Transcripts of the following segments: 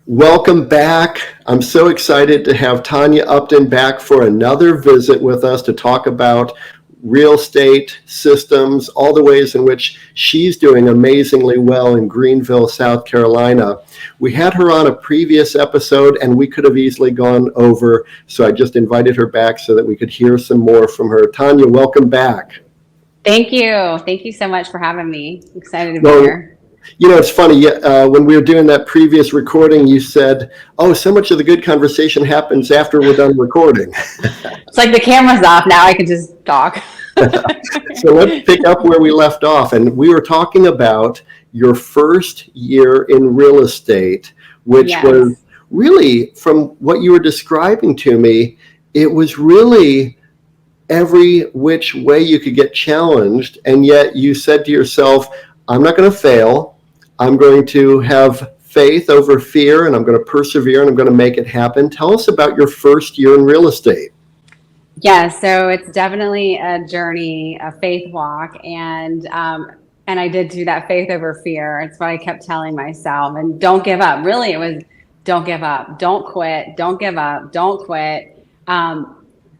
Welcome back. I'm so excited to have Tonya Upton back for another visit with us to talk about real estate systems, all the ways in which she's doing amazingly well in Greenville, South Carolina. We had her on a previous episode and we could have easily gone over, so I just invited her back so that we could hear some more from her. Tonya, welcome back. Thank you. Thank you so much for having me. Excited to be here. You know, it's funny, when we were doing that previous recording, you said, oh, so much of the good conversation happens after we're done recording. It's like the camera's off. Now I can just talk. So let's pick up where we left off. And we were talking about your first year in real estate, which was really, from what you were describing to me, it was really every which way you could get challenged. And yet you said to yourself, I'm not going to fail. I'm going to have faith over fear, and I'm going to persevere, and I'm going to make it happen. Tell us about your first year in real estate. Yeah, so it's definitely a journey, a faith walk, and I did do that faith over fear. It's what I kept telling myself, and don't give up. Really, it was don't give up, don't quit, don't give up, don't quit,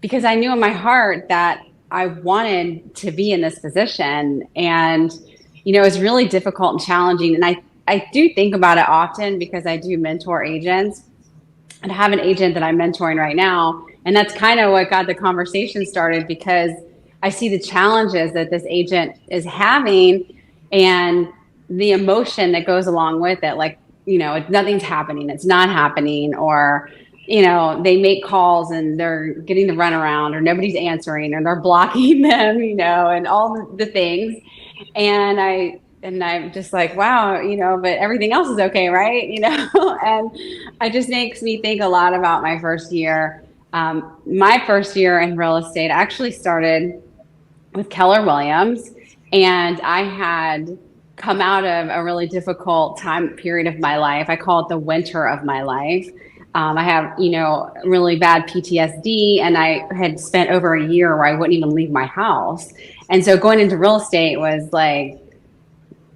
because I knew in my heart that I wanted to be in this position, and it was really difficult and challenging. And I do think about it often because I do mentor agents, and I have an agent that I'm mentoring right now. And that's kind of what got the conversation started, because I see the challenges that this agent is having and the emotion that goes along with it. Like, nothing's happening, it's not happening, or, they make calls and they're getting the runaround, or nobody's answering, or they're blocking them, and all the things. And I'm just like, wow, but everything else is okay, right? And it just makes me think a lot about my first year. My first year in real estate actually started with Keller Williams, and I had come out of a really difficult time period of my life. I call it the winter of my life. I have, really bad PTSD, and I had spent over a year where I wouldn't even leave my house. And so going into real estate was like,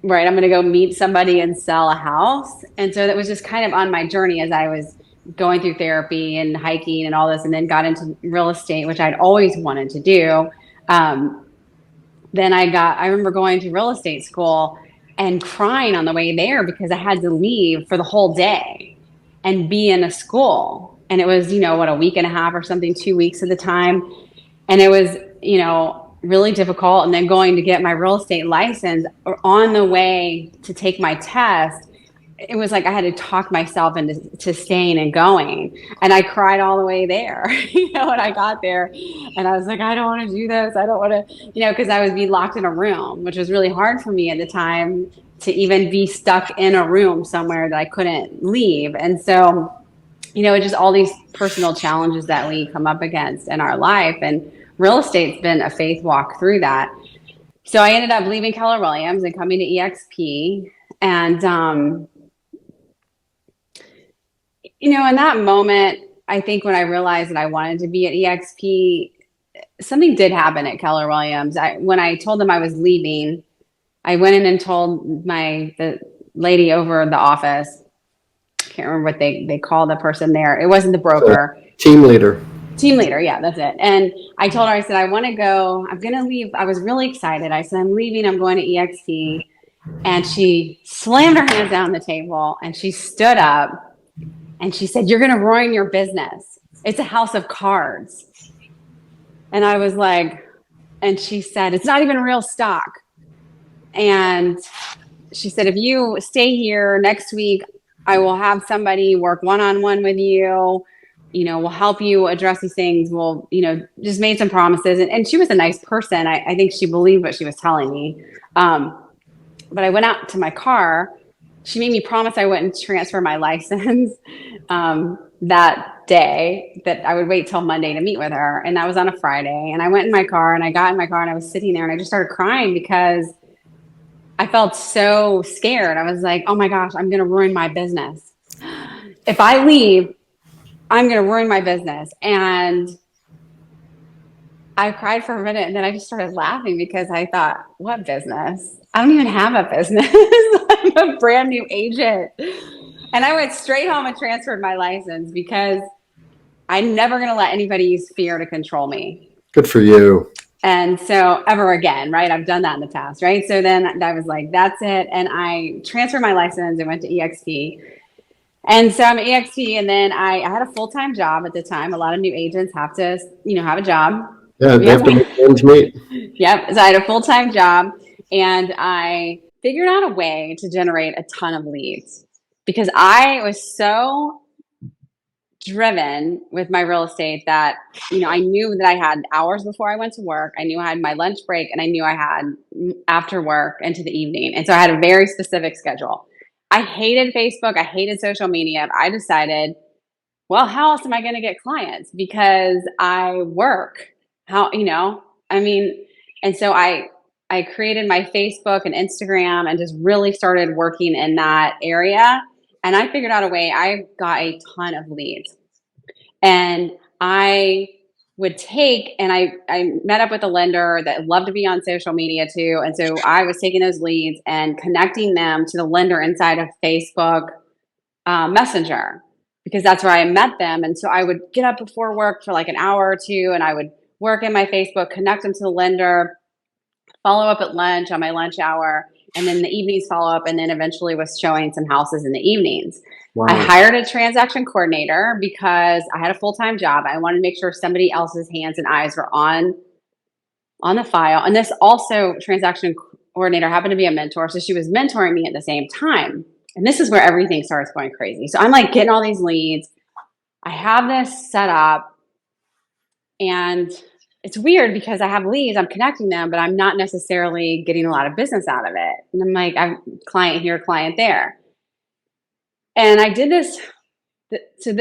right, I'm going to go meet somebody and sell a house. And so that was just kind of on my journey as I was going through therapy and hiking and all this, and then got into real estate, which I'd always wanted to do. Then I remember going to real estate school and crying on the way there because I had to leave for the whole day and be in a school. And it was, a week and a half or something, 2 weeks at the time. And it was, really difficult. And then going to get my real estate license, or on the way to take my test, it was like I had to talk myself into staying and going. And I cried all the way there, when I got there. And I was like, I don't want to do this. I don't want to, because I would be locked in a room, which was really hard for me at the time to even be stuck in a room somewhere that I couldn't leave. And so, it's just all these personal challenges that we come up against in our life. And real estate's been a faith walk through that. So I ended up leaving Keller Williams and coming to eXp. And, in that moment, I think when I realized that I wanted to be at eXp, something did happen at Keller Williams. When I told them I was leaving, I went in and told the lady over the office, I can't remember what they call the person there. It wasn't the broker. Team leader. Team leader, yeah, that's it. And I told her, I said, I want to go. I'm going to leave. I was really excited. I said, I'm leaving. I'm going to eXp. And she slammed her hands down on the table and she stood up and she said, you're going to ruin your business. It's a house of cards. And I was like, and she said, it's not even real stock. And she said, if you stay here next week, I will have somebody work one-on-one with you. We'll help you address these things. We'll, just made some promises. And she was a nice person. I think she believed what she was telling me. But I went out to my car. She made me promise I wouldn't transfer my license that day, that I would wait till Monday to meet with her. And that was on a Friday. And I went in my car and I got in my car and I was sitting there and I just started crying because I felt so scared. I was like, oh my gosh, I'm going to ruin my business. If I leave, I'm going to ruin my business. And I cried for a minute and then I just started laughing because I thought, what business? I don't even have a business. I'm a brand new agent. And I went straight home and transferred my license because I'm never going to let anybody use fear to control me. Good for you. And so ever again, right? I've done that in the past, right? So then I was like, that's it. And I transferred my license and went to 𝐕𝐈𝐃. And so I'm at 𝐕𝐈𝐃, and then I had a full-time job at the time. A lot of new agents have to, have a job. Yeah, they have to make ends meet. Yep. So I had a full-time job, and I figured out a way to generate a ton of leads because I was so driven with my real estate that, I knew that I had hours before I went to work. I knew I had my lunch break, and I knew I had after work into the evening. And so I had a very specific schedule. I hated Facebook. I hated social media. I decided, well, how else am I going to get clients? Because I work. And so I created my Facebook and Instagram and just really started working in that area. And I figured out a way. I got a ton of leads. And I would I met up with a lender that loved to be on social media too. And so I was taking those leads and connecting them to the lender inside of Facebook Messenger, because that's where I met them. And so I would get up before work for like an hour or two, and I would work in my Facebook, connect them to the lender, follow up at lunch on my lunch hour, and then the evenings follow up, and then eventually was showing some houses in the evenings. Wow. I hired a transaction coordinator because I had a full-time job. I wanted to make sure somebody else's hands and eyes were on the file. And this also transaction coordinator happened to be a mentor. So she was mentoring me at the same time. And this is where everything starts going crazy. So I'm like getting all these leads. I have this set up, and it's weird because I have leads, I'm connecting them, but I'm not necessarily getting a lot of business out of it. And I'm like, I'm client here, client there. And I did this. So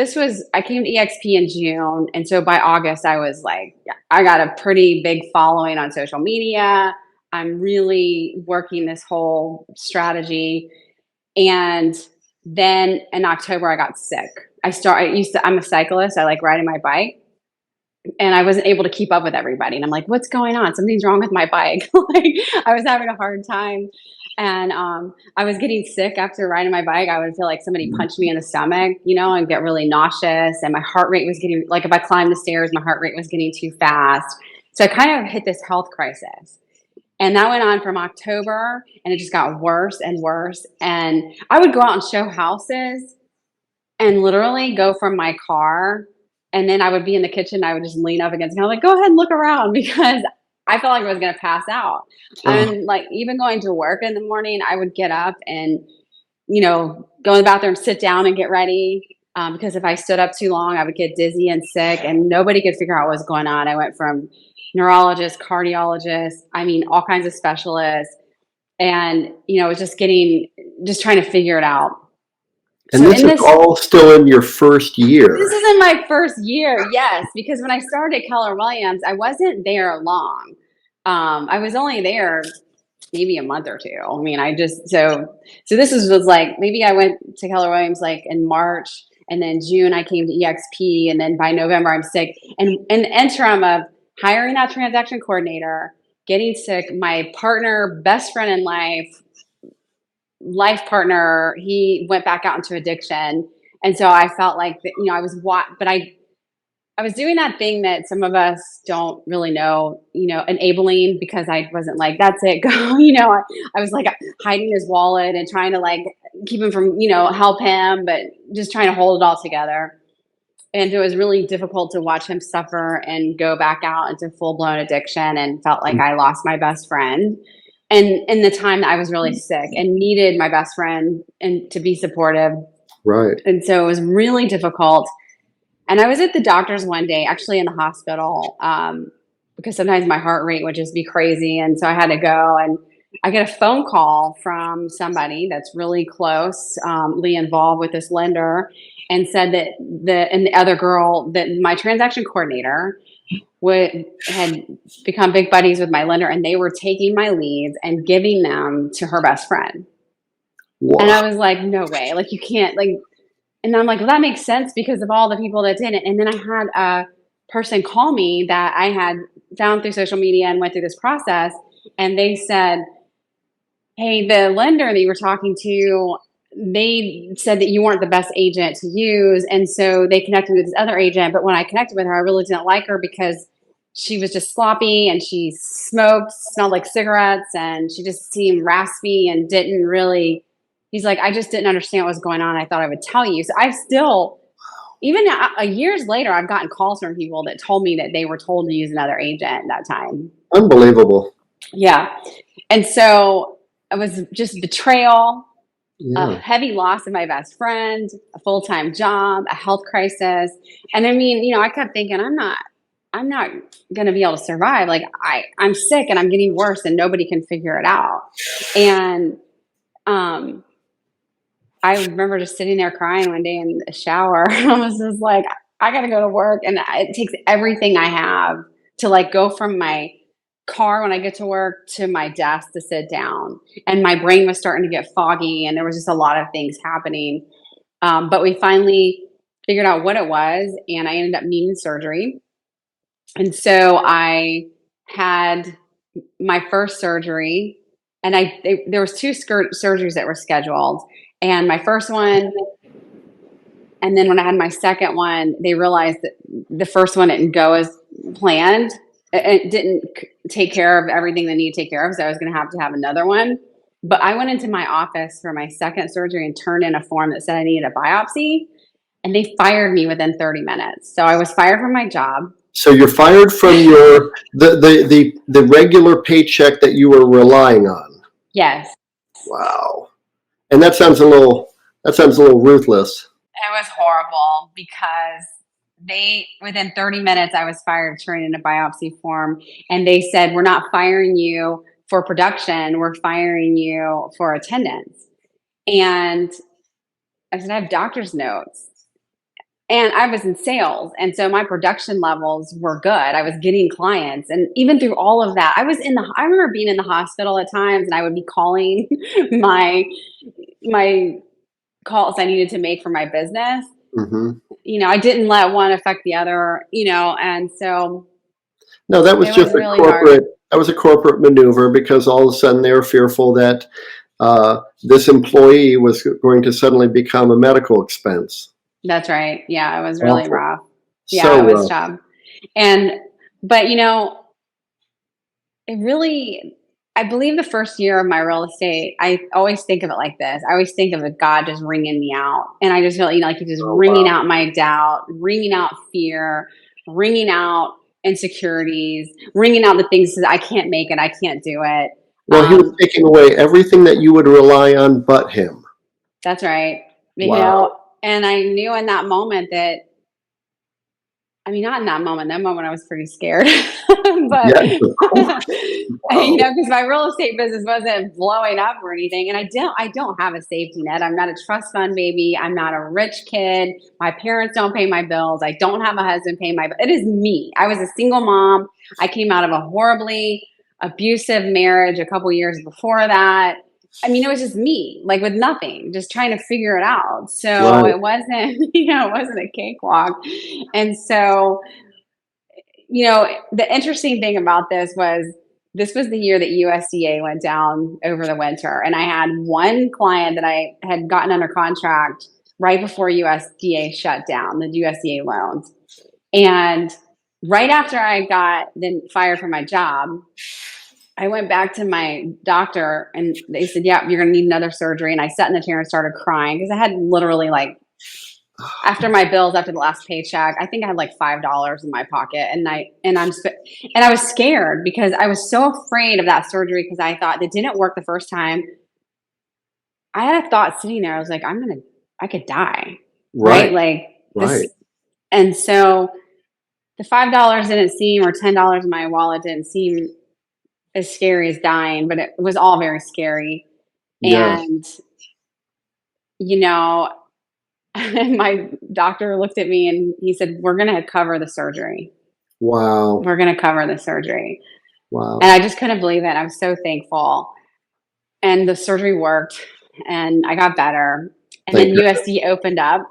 I came to 𝐕𝐈𝐃 in June. And so by August, I was like, I got a pretty big following on social media. I'm really working this whole strategy. And then in October, I got sick. I'm a cyclist. I like riding my bike. And I wasn't able to keep up with everybody. And I'm like, what's going on? Something's wrong with my bike. Like, I was having a hard time. And I was getting sick after riding my bike. I would feel like somebody punched me in the stomach, and get really nauseous. And my heart rate was getting, like if I climbed the stairs, my heart rate was getting too fast. So I kind of hit this health crisis. And that went on from October, and it just got worse and worse. And I would go out and show houses and literally go from my car, and then I would be in the kitchen. I would just lean up against it. I'm like, go ahead and look around, because I felt like I was going to pass out. And like even going to work in the morning, I would get up and, go in the bathroom, sit down and get ready. Because if I stood up too long, I would get dizzy and sick, and nobody could figure out what was going on. I went from neurologist, cardiologist, all kinds of specialists. And, it was just trying to figure it out. And so this is all still in your first year. This is in my first year, yes. Because when I started at Keller Williams, I wasn't there long. I was only there maybe a month or two. So this was like, maybe I went to Keller Williams like in March, and then June I came to 𝐕𝐈𝐃, and then by November I'm sick. And in the interim of hiring that transaction coordinator, getting sick, my partner, best friend in life partner, he went back out into addiction. And so I felt like, I was doing that thing that some of us don't really know, enabling, because I wasn't like, that's it, go, I was like hiding his wallet and trying to like keep him from, help him, but just trying to hold it all together. And it was really difficult to watch him suffer and go back out into full-blown addiction, and felt like I lost my best friend. And in the time that I was really sick and needed my best friend and to be supportive. Right. And so it was really difficult. And I was at the doctor's one day, actually in the hospital, because sometimes my heart rate would just be crazy. And so I had to go, and I get a phone call from somebody that's really closely involved with this lender, and said that the other girl, that my transaction coordinator had become big buddies with my lender, and they were taking my leads and giving them to her best friend. Wow. And I was like, no way, like you can't, like, and I'm like, well, that makes sense because of all the people that did it. And then I had a person call me that I had found through social media and went through this process. And they said, hey, the lender that you were talking to they said that you weren't the best agent to use. And so they connected with this other agent. But when I connected with her, I really didn't like her because she was just sloppy and she smoked, smelled like cigarettes, and she just seemed raspy and didn't really, he's like, I just didn't understand what was going on. I thought I would tell you. So I still, even years later, I've gotten calls from people that told me that they were told to use another agent that time. Unbelievable. Yeah. And so it was just betrayal, a Yeah. heavy loss of my best friend, a full-time job, a health crisis. And I mean, you know, I kept thinking, I'm not going to be able to survive. Like I'm sick and I'm getting worse and nobody can figure it out. And, I remember just sitting there crying one day in the shower. I was just like, I got to go to work. And it takes everything I have to like go from my car when I get to work to my desk to sit down. And my brain was starting to get foggy and there was just a lot of things happening. But we finally figured out what it was and I ended up needing surgery. And so I had my first surgery and there was two surgeries that were scheduled. And my first one, and then when I had my second one, they realized that the first one didn't go as planned. It didn't take care of everything they need to take care of. So I was going to have another one. But I went into my office for my second surgery and turned in a form that said I needed a biopsy. And they fired me within 30 minutes. So I was fired from my job. So you're fired from your the regular paycheck that you were relying on. Yes. Wow. And that sounds a little ruthless. It was horrible because within 30 minutes, I was fired, turned in a biopsy form. And they said, we're not firing you for production. We're firing you for attendance. And I said, I have doctor's notes. And I was in sales. And so my production levels were good. I was getting clients. And even through all of that, I remember being in the hospital at times and I would be calling my calls I needed to make for my business. Mm-hmm. You know, I didn't let one affect the other, you know, and so. No, that was just really that was a corporate maneuver because all of a sudden they were fearful that this employee was going to suddenly become a medical expense. That's right. Yeah, it was really rough. Yeah, So it was tough. But you know, I believe the first year of my real estate, I always think of it like this. I always think of it, God just wringing me out. And I just feel, you know, like he's just wringing out my doubt, wringing out fear, wringing out insecurities, wringing out the things that I can't make it, I can't do it. Well, he was taking away everything that you would rely on but him. That's right. Wow. You know, and I knew in that moment that, I mean, not in that moment I was pretty scared, but, yes, of course. Wow. You know, because my real estate business wasn't blowing up or anything. And I don't have a safety net. I'm not a trust fund baby. I'm not a rich kid. My parents don't pay my bills. I don't have a husband pay my bills. It is me. I was a single mom. I came out of a horribly abusive marriage a couple years before that. I mean, it was just me, like with nothing, just trying to figure it out. So It wasn't, you know, it wasn't a cakewalk. And so, you know, the interesting thing about this was the year that USDA went down over the winter. And I had one client that I had gotten under contract right before USDA shut down, the USDA loans. And right after I got then fired from my job, I went back to my doctor and they said, yeah, you're going to need another surgery. And I sat in the chair and started crying because I had literally like, after my bills, after the last paycheck, I think I had like $5 in my pocket. And I was scared because I was so afraid of that surgery because I thought it didn't work the first time. I had a thought sitting there. I was like, I could die. Right. Like this. And so the $5 didn't seem, or $10 in my wallet didn't seem as scary as dying, but it was all very scary. Yeah. And, you know, my doctor looked at me and he said, we're going to cover the surgery. Wow. We're going to cover the surgery. Wow. And I just couldn't believe it. I was so thankful. And the surgery worked and I got better. And then USD opened up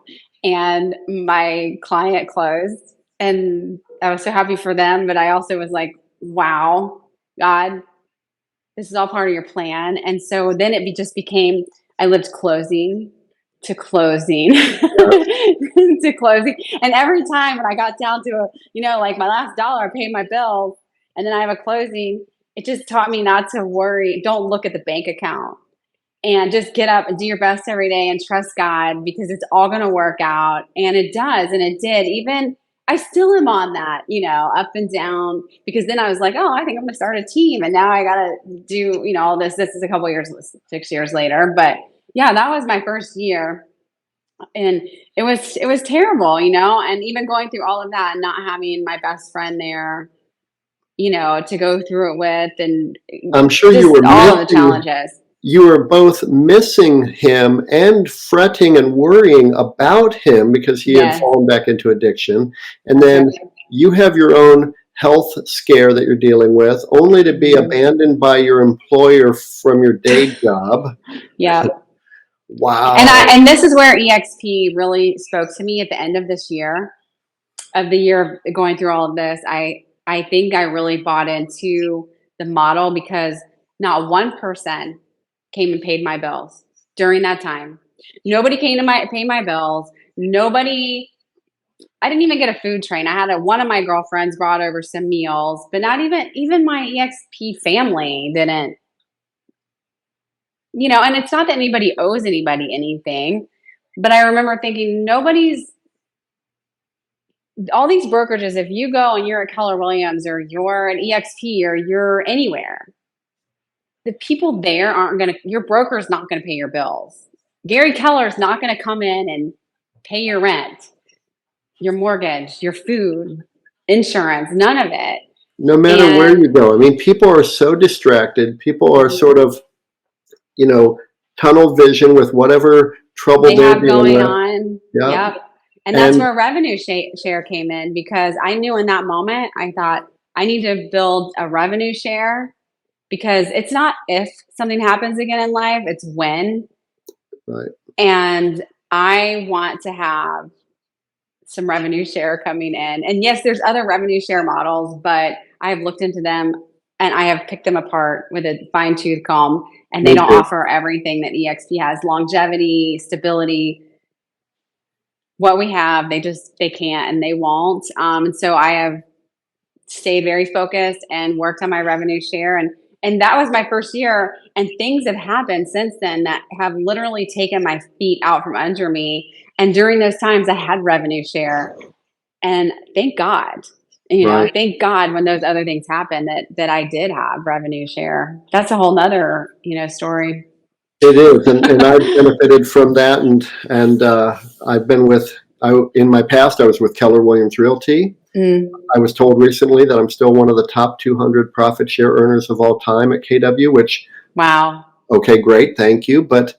and my client closed. And I was so happy for them. But I also was like, wow, God, this is all part of your plan. And so then it just became I lived closing to closing to closing. And every time when I got down to, like my last dollar, I paid my bills and then I have a closing. It just taught me not to worry. Don't look at the bank account and just get up and do your best every day and trust God because it's all going to work out. And it does. And it did. Even I still am on that, up and down, because then I was like, oh, I think I'm going to start a team. And now I got to do, all this. This is a couple years, 6 years later. But yeah, that was my first year. And it was terrible, and even going through all of that and not having my best friend there, to go through it with, and I'm sure you were all of the challenges. You were both missing him and fretting and worrying about him because he had fallen back into addiction. And then you have your own health scare that you're dealing with, only to be abandoned by your employer from your day job. Yeah. Wow. And this is where EXP really spoke to me at the end of this year, of the year of going through all of this. I think I really bought into the model because not one person came and paid my bills during that time. Nobody came to pay my bills. Nobody, I didn't even get a food train. I had one of my girlfriends brought over some meals, but not even my EXP family didn't, and it's not that anybody owes anybody anything, but I remember thinking all these brokerages, if you go and you're at Keller Williams or you're at EXP or you're anywhere, the people there your broker's not going to pay your bills. Gary Keller's not going to come in and pay your rent, your mortgage, your food, insurance, none of it. No matter where you go. I mean, people are so distracted. People are sort of, tunnel vision with whatever trouble they have dealing going with. on. Yep. And that's where revenue share came in, because I knew in that moment, I thought I need to build a revenue share. Because it's not if something happens again in life, it's when. Right. And I want to have some revenue share coming in. And yes, there's other revenue share models, but I've looked into them and I have picked them apart with a fine-tooth comb. And they don't offer everything that EXP has: longevity, stability. What we have, they can't and they won't. And so I have stayed very focused and worked on my revenue share. And that was my first year, and things have happened since then that have literally taken my feet out from under me. And during those times I had revenue share, and thank God, thank God when those other things happened that I did have revenue share. That's a whole nother, story. It is. And I've benefited from that. And I've been in my past, I was with Keller Williams Realty. I was told recently that I'm still one of the top 200 profit share earners of all time at KW, which, wow. Okay, great. Thank you. But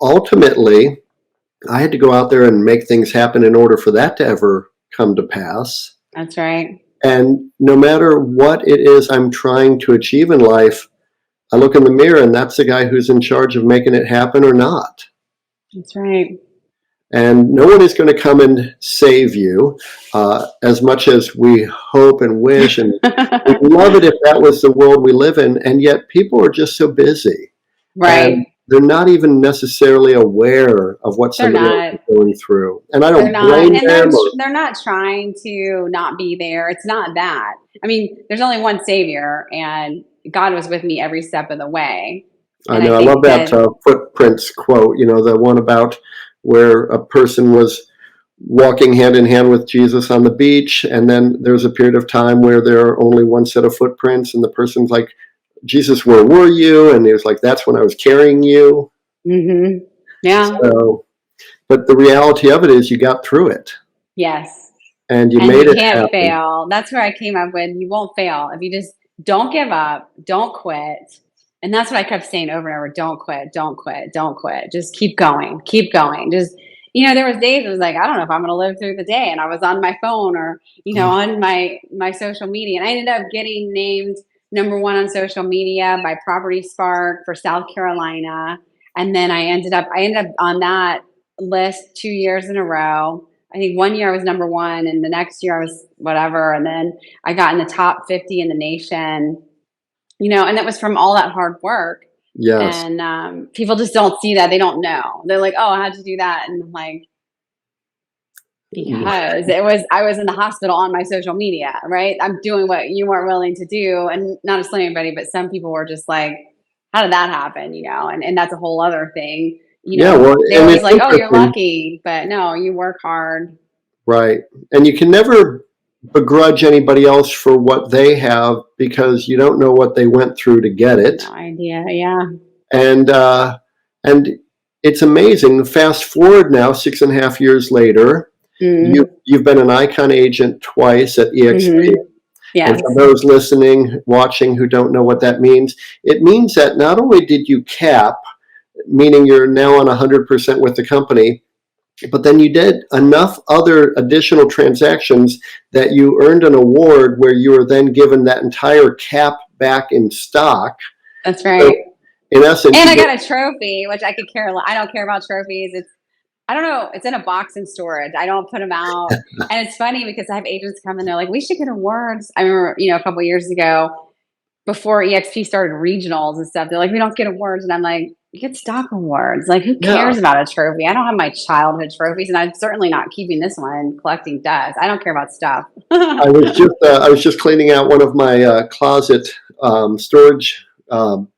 ultimately, I had to go out there and make things happen in order for that to ever come to pass. That's right. And no matter what it is I'm trying to achieve in life, I look in the mirror and that's the guy who's in charge of making it happen or not. That's right. And no one is going to come and save you, as much as we hope and wish. And we'd love it if that was the world we live in. And yet people are just so busy. Right. And they're not even necessarily aware of what somebody else is going through. And I don't blame them. They're not trying to not be there. It's not that. I mean, there's only one Savior, and God was with me every step of the way. I know. I love that footprints quote, the one about where a person was walking hand in hand with Jesus on the beach, and then there's a period of time where there are only one set of footprints, and the person's like, Jesus, where were you? And he was like, that's when I was carrying you. Mm-hmm. Yeah. So, but the reality of it is you got through it. Yes. And you made it can't happen. fail. That's where I came up with, you won't fail if you just don't give up, don't quit. And that's what I kept saying over and over: don't quit, don't quit, don't quit. Just keep going, keep going. Just, there was days it was like, I don't know if I'm going to live through the day. And I was on my phone or, on my social media. And I ended up getting named #1 on social media by Property Spark for South Carolina. And then I ended up on that list 2 years in a row. I think 1 year I was #1 and the next year I was whatever. And then I got in the top 50 in the nation, and that was from all that hard work. Yes. And people just don't see that. They don't know. They're like, "Oh, how'd you do that?" And I'm like, because I was in the hospital on my social media, right? I'm doing what you weren't willing to do, and not to slay anybody, but some people were just like, "How did that happen?" And that's a whole other thing. Yeah, well, They're and always it's like, "Oh, you're interesting. lucky," but no, you work hard. Right. And you can never begrudge anybody else for what they have because you don't know what they went through to get it. No idea. Yeah. And it's amazing. Fast forward now, 6.5 years later, you've been an icon agent twice at 𝐂𝐓𝐇. Yes. And for those listening, watching who don't know what that means, it means that not only did you cap, meaning you're now on 100% with the company, but then you did enough other additional transactions that you earned an award where you were then given that entire cap back in stock. That's right. So in essence, and I got a trophy, which I could care. I don't care about trophies. I don't know. It's in a box in storage. I don't put them out. And it's funny because I have agents come and they're like, "We should get awards." I remember, a couple of years ago, before EXP started regionals and stuff, they're like, "We don't get awards." And I'm like, "You get stock awards. Like, who cares about a trophy? I don't have my childhood trophies, and I'm certainly not keeping this one collecting dust. I don't care about stuff." I was just cleaning out one of my closet storage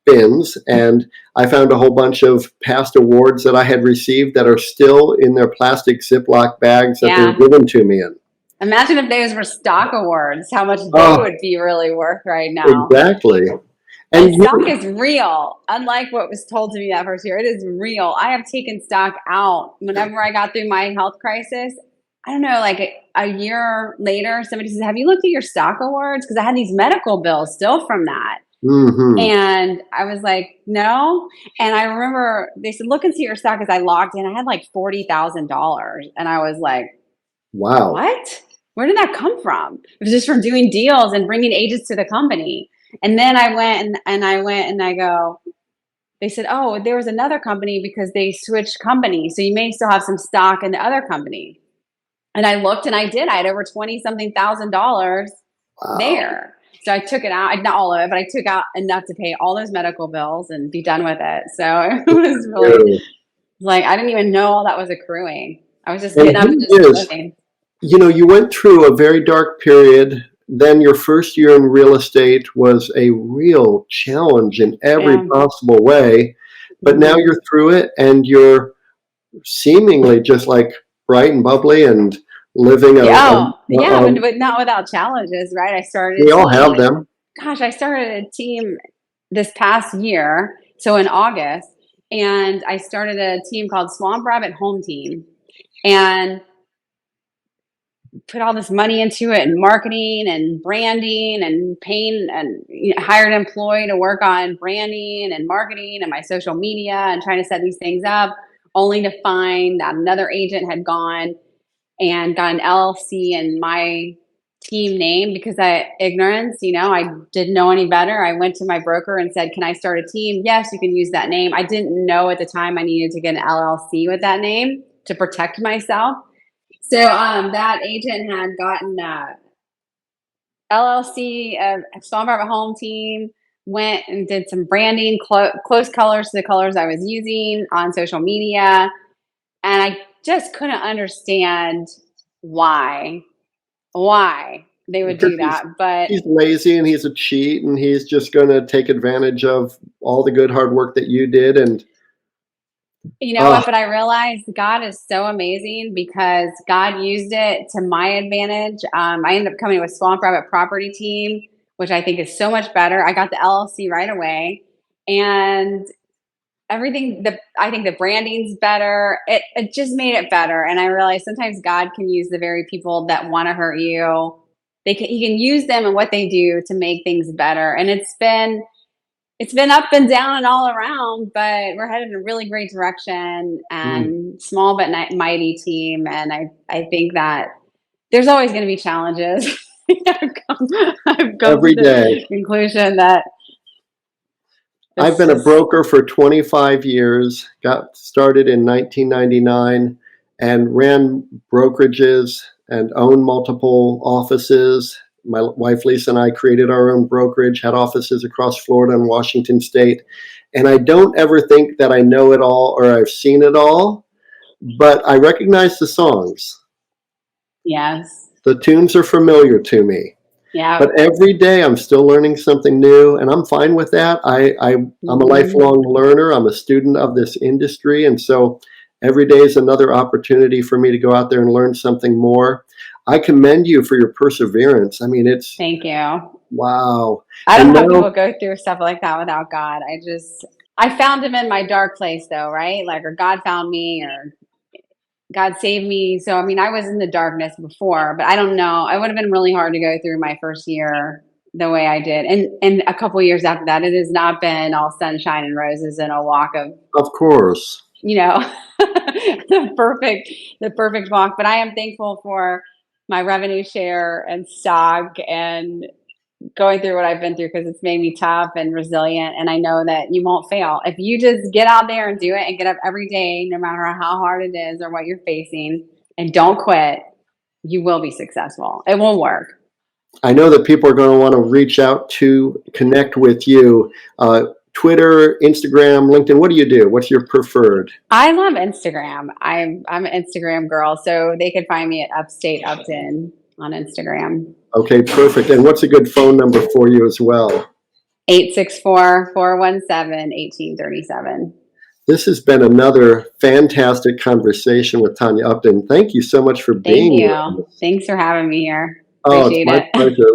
bins, and I found a whole bunch of past awards that I had received that are still in their plastic Ziploc bags that they were given to me in. Imagine if those were stock awards, how much they would be really worth right now. Exactly. And stock is real. Unlike what was told to me that first year, it is real. I have taken stock out whenever I got through my health crisis. I don't know, like a year later, somebody says, "Have you looked at your stock awards?" Because I had these medical bills still from that. And I was like, "No." And I remember they said, "Look and see your stock." As I logged in, I had like $40,000. And I was like, wow, what? Where did that come from? It was just from doing deals and bringing agents to the company. And then I went and I go, they said, "Oh, there was another company because they switched companies. So you may still have some stock in the other company." And I looked and I did. I had over 20-something thousand dollars there. So I took it out, not all of it, but I took out enough to pay all those medical bills and be done with it. So it was really like, I didn't even know all that was accruing. I was just getting up and just living. You went through a very dark period. Then your first year in real estate was a real challenge in every possible way. But now you're through it and you're seemingly just like bright and bubbly and living but not without challenges, right? I started. We all have them. Gosh, I started a team this past year, so in August, and I started a team called Swamp Rabbit Home Team, and put all this money into it, and marketing and branding and paying, and hired an employee to work on branding and marketing and my social media and trying to set these things up, only to find that another agent had gone and got an LLC in my team name because ignorance, I didn't know any better. I went to my broker and said, "Can I start a team?" "Yes, you can use that name." I didn't know at the time I needed to get an LLC with that name to protect myself. So that agent had gotten LLC, Swamp Rabbit Home Team, went and did some branding, close colors to the colors I was using on social media. And I just couldn't understand why they would do that. But he's lazy and he's a cheat and he's just going to take advantage of all the good hard work that you did. And you know what? But I realized God is so amazing because God used it to my advantage. I ended up coming with Swamp Rabbit Property Team, which I think is so much better. I got the LLC right away, and everything. I think the branding's better. It just made it better. And I realized sometimes God can use the very people that want to hurt you. He can use them and what they do to make things better. And it's been up and down and all around, but we're headed in a really great direction, and small but mighty team. And I think that there's always going to be challenges. I've come every to day. the conclusion that I've been a broker for 25 years, got started in 1999 and ran brokerages and owned multiple offices. My wife, Lisa, and I created our own brokerage, had offices across Florida and Washington State. and I don't ever think that I know it all or I've seen it all, but I recognize the songs. Yes. The tunes are familiar to me. Yeah. But every day I'm still learning something new, and I'm fine with that. I'm a lifelong learner. I'm a student of this industry, and so every day is another opportunity for me to go out there and learn something more. I commend you for your perseverance. I mean, it's... Thank you. Wow. I don't know how people go through stuff like that without God. I found him in my dark place though, right? Like, or God found me, or God saved me. So, I mean, I was in the darkness before, but I don't know. It would have been really hard to go through my first year the way I did. And a couple of years after that, it has not been all sunshine and roses and a walk of course, the perfect walk. But I am thankful for my revenue share and stock and going through what I've been through, because it's made me tough and resilient. And I know that you won't fail. If you just get out there and do it and get up every day, no matter how hard it is or what you're facing, and don't quit, you will be successful. It will work. I know that people are going to want to reach out to connect with you. Twitter, Instagram, LinkedIn. What do you do? What's your preferred? I love Instagram. I'm an Instagram girl, so they can find me at Upstate Upton on Instagram. Okay, perfect. And what's a good phone number for you as well? 864-417-1837. This has been another fantastic conversation with Tonya Upton. Thank you so much for being here. Thank you. Thanks for having me here. Appreciate it's my pleasure.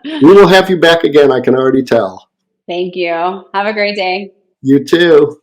We will have you back again, I can already tell. Thank you. Have a great day. You too.